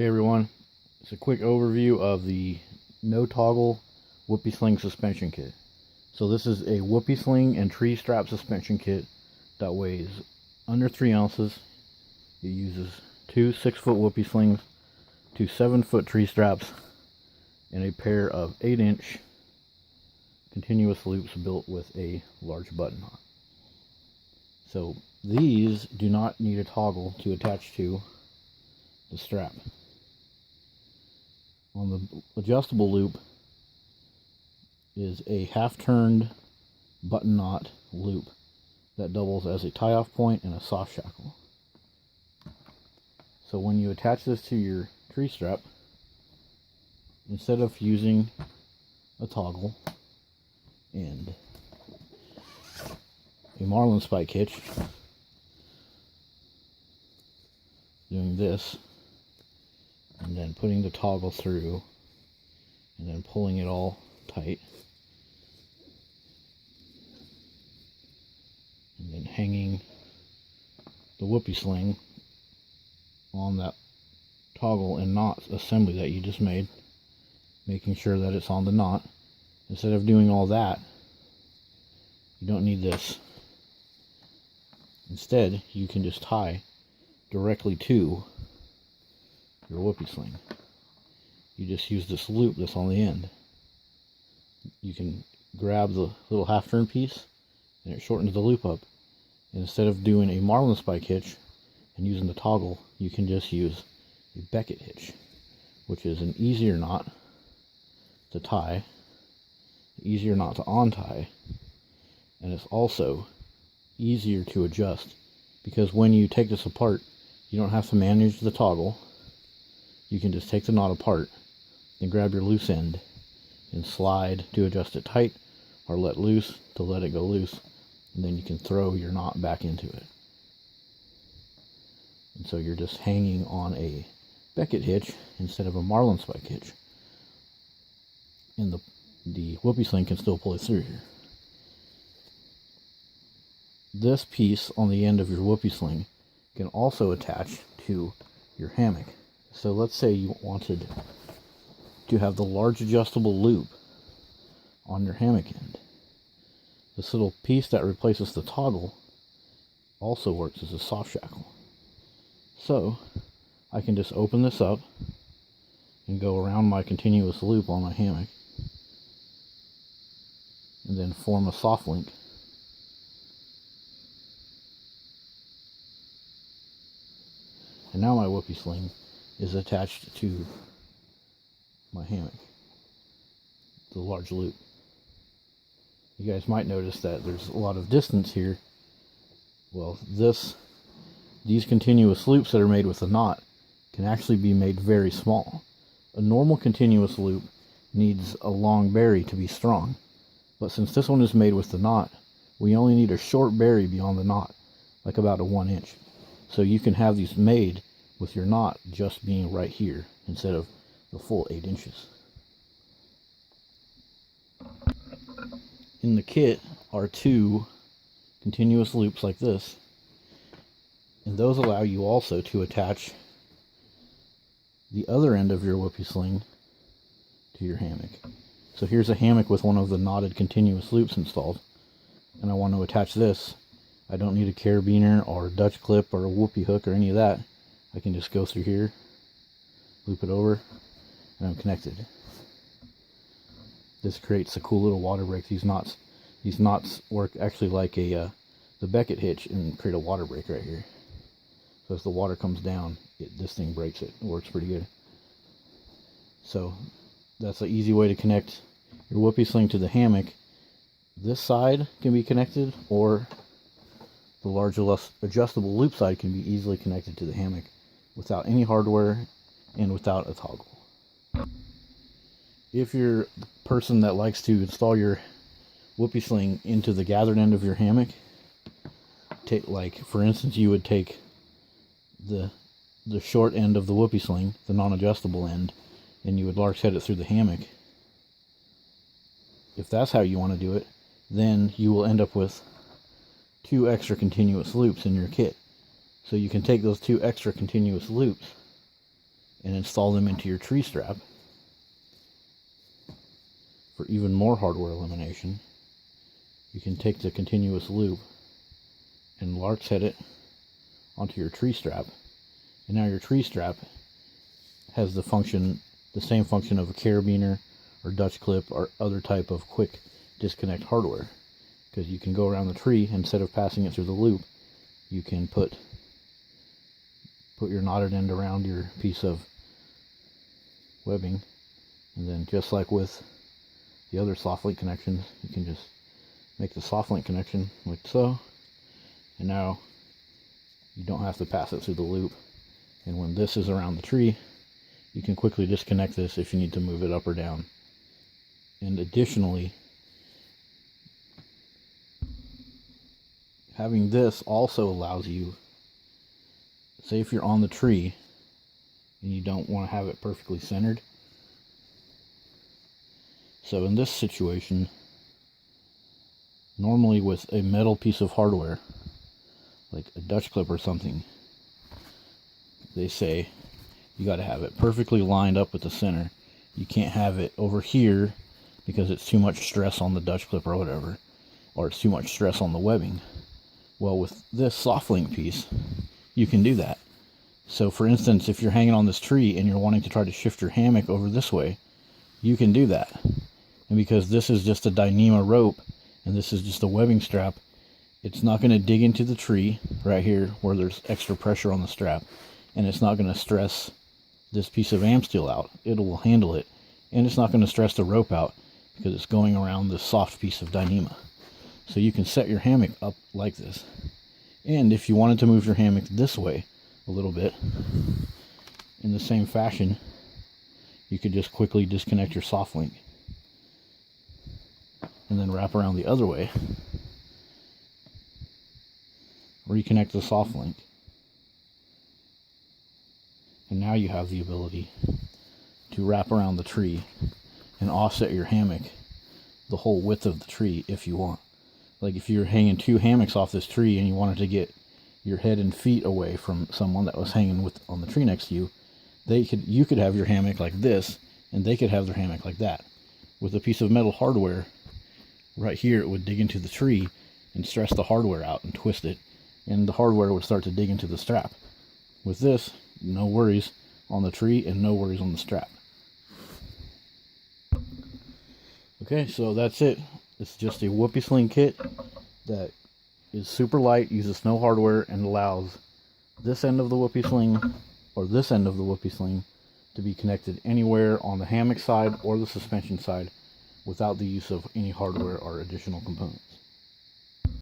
Hey everyone, it's a quick overview of the no toggle whoopie sling suspension kit. So this is a whoopie sling and tree strap suspension kit that weighs under 3 ounces. It uses 2 6-foot whoopie slings, 2 7-foot tree straps, and a pair of 8-inch continuous loops built with a large button knot. So these do not need a toggle to attach to the strap. On the adjustable loop is a half-turned button knot loop that doubles as a tie-off point and a soft shackle. So when you attach this to your tree strap, instead of using a toggle and a marlin spike hitch, doing this and then putting the toggle through and then pulling it all tight and then hanging the whoopie sling on that toggle and knot assembly that you just made, making sure that it's on the knot. Instead of doing all that, you don't need this. Instead, you can just tie directly to your whoopie sling. You just use this loop that's on the end. You can grab the little half-turn piece and it shortens the loop up. And instead of doing a marlin spike hitch and using the toggle, you can just use a Beckett hitch, which is an easier knot to tie, easier knot to untie, and it's also easier to adjust, because when you take this apart, you don't have to manage the toggle. You can just take the knot apart and grab your loose end and slide to adjust it tight, or let loose to let it go loose, and then you can throw your knot back into it. And so you're just hanging on a Beckett hitch instead of a marlin spike hitch, and the whoopie sling can still pull it through here. This piece on the end of your whoopie sling can also attach to your hammock. So let's say you wanted to have the large adjustable loop on your hammock end. This little piece that replaces the toggle also works as a soft shackle. So I can just open this up and go around my continuous loop on my hammock and then form a soft link. And now my whoopie sling is attached to my hammock, the large loop. You guys might notice that there's a lot of distance here. Well, these continuous loops that are made with a knot can actually be made very small. A normal continuous loop needs a long berry to be strong, but since this one is made with the knot, we only need a short berry beyond the knot, like about a 1 inch. So you can have these made with your knot just being right here instead of the full 8 inches. In the kit are 2 continuous loops like this, and those allow you also to attach the other end of your whoopie sling to your hammock. So here's a hammock with one of the knotted continuous loops installed, and I want to attach this. I don't need a carabiner or a Dutch clip or a whoopie hook or any of that. I can just go through here, loop it over, and I'm connected. This creates a cool little water break. These knots work actually like the Beckett hitch and create a water break right here. So as the water comes down, this thing breaks it. It works pretty good. So that's an easy way to connect your whoopie sling to the hammock. This side can be connected, or the large adjustable loop side can be easily connected to the hammock without any hardware and without a toggle. If you're the person that likes to install your whoopie sling into the gathered end of your hammock, like for instance, you would take the short end of the whoopie sling, the non-adjustable end, and you would large head it through the hammock. If that's how you want to do it, then you will end up with 2 extra continuous loops in your kit. So you can take those 2 extra continuous loops and install them into your tree strap for even more hardware elimination, you can take the continuous loop and lark's head it onto your tree strap, and now your tree strap has the same function of a carabiner or Dutch clip or other type of quick disconnect hardware, because you can go around the tree. Instead of passing it through the loop, you can put your knotted end around your piece of webbing, and then just like with the other soft link connections, you can just make the soft link connection like so, and now you don't have to pass it through the loop. And when this is around the tree, you can quickly disconnect this if you need to move it up or down. And additionally, having this also allows you, say if you're on the tree and you don't want to have it perfectly centered. So in this situation, normally with a metal piece of hardware, like a Dutch clip or something, they say you got to have it perfectly lined up with the center. You can't have it over here because it's too much stress on the Dutch clip or whatever, or it's too much stress on the webbing. Well, with this soft link piece, you can do that. So for instance, if you're hanging on this tree and you're wanting to try to shift your hammock over this way, you can do that. And because this is just a Dyneema rope and this is just a webbing strap, it's not going to dig into the tree right here where there's extra pressure on the strap, and it's not going to stress this piece of am steel out. It will handle it, and it's not going to stress the rope out because it's going around this soft piece of Dyneema. So you can set your hammock up like this. And if you wanted to move your hammock this way a little bit, in the same fashion, you could just quickly disconnect your soft link and then wrap around the other way, reconnect the soft link, and now you have the ability to wrap around the tree and offset your hammock the whole width of the tree if you want. Like if you're hanging two hammocks off this tree and you wanted to get your head and feet away from someone that was hanging on the tree next to you, you could have your hammock like this and they could have their hammock like that. With a piece of metal hardware right here, it would dig into the tree and stress the hardware out and twist it, and the hardware would start to dig into the strap. With this, no worries on the tree and no worries on the strap. Okay, so that's it. It's just a whoopie sling kit that is super light, uses no hardware, and allows this end of the whoopie sling or this end of the whoopie sling to be connected anywhere on the hammock side or the suspension side without the use of any hardware or additional components.